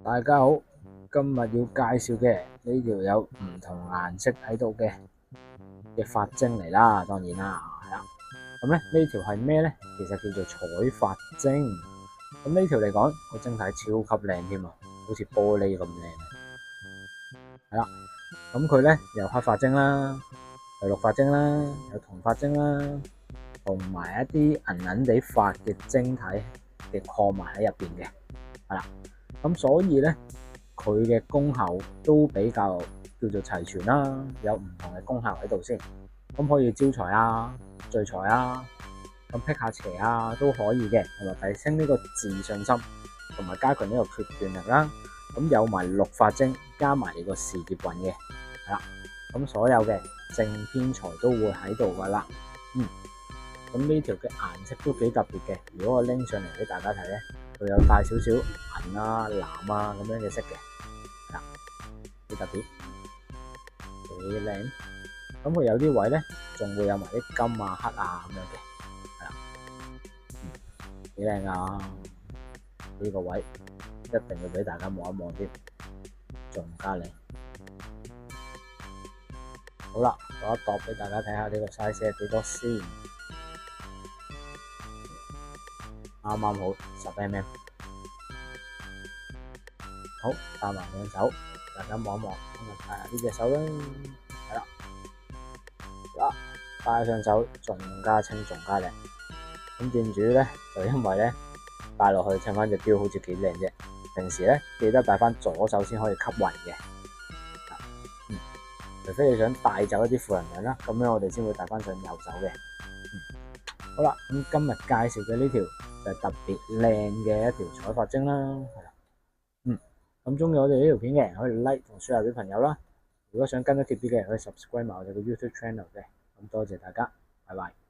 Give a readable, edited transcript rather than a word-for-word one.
大家好，今日要介紹嘅呢條有唔同顏色喺度嘅髮晶嚟啦，當然啦，係啦。咁咧呢條係咩咧？其實叫做彩髮晶。咁呢條嚟講個晶體超級靚添啊，好似玻璃咁靚。係啦，咁佢咧有黑髮晶啦，有綠髮晶啦，有銅髮晶啦，同埋一啲銀銀地髮嘅晶體嘅礦物喺入邊嘅。係啦，咁所以咧佢嘅功效都比較叫做齊全啦，有唔同嘅功效喺度先。咁可以招財啊、聚財啊，咁辟下邪啊都可以嘅，同埋提升呢個自信心，同埋加強呢個決斷力啦。咁有埋綠髮晶，加埋你個事業運嘅，係啦。咁所有嘅正偏財都會喺度噶啦。咁呢條嘅顏色都幾特別嘅。如果我拎上嚟俾大家睇咧，佢有帶少少銀啊、藍啊咁樣嘅色嘅，係啦，幾特別，幾靚。咁佢有啲位咧，仲會有埋啲金啊、黑啊咁樣嘅，係啦，幾靚啊！呢個位一定要俾大家望一望添，仲加靚。好啦，我一度俾大家睇下呢個 size 係幾多先，啱啱好10mm。好，戴埋兩手，大家望一望，咁啊睇下呢隻手啦，係啦。戴上手仲加清仲加靚，咁店主咧就因為咧戴落去襯翻隻錶好似幾靚啫。平時咧記得戴翻左手先可以吸勻嘅，除非你想帶走一啲負能量啦，咁樣我哋先會戴翻上右手嘅。好啦，咁今日介紹嘅呢條就係特別靚嘅一條彩髮晶啦，係啦。咁中意我哋呢條片嘅可以 like 同 share 俾朋友啦。如果想跟得貼啲嘅，可以 subscribe 埋我哋嘅 YouTube channel 嘅。咁多謝大家，拜拜。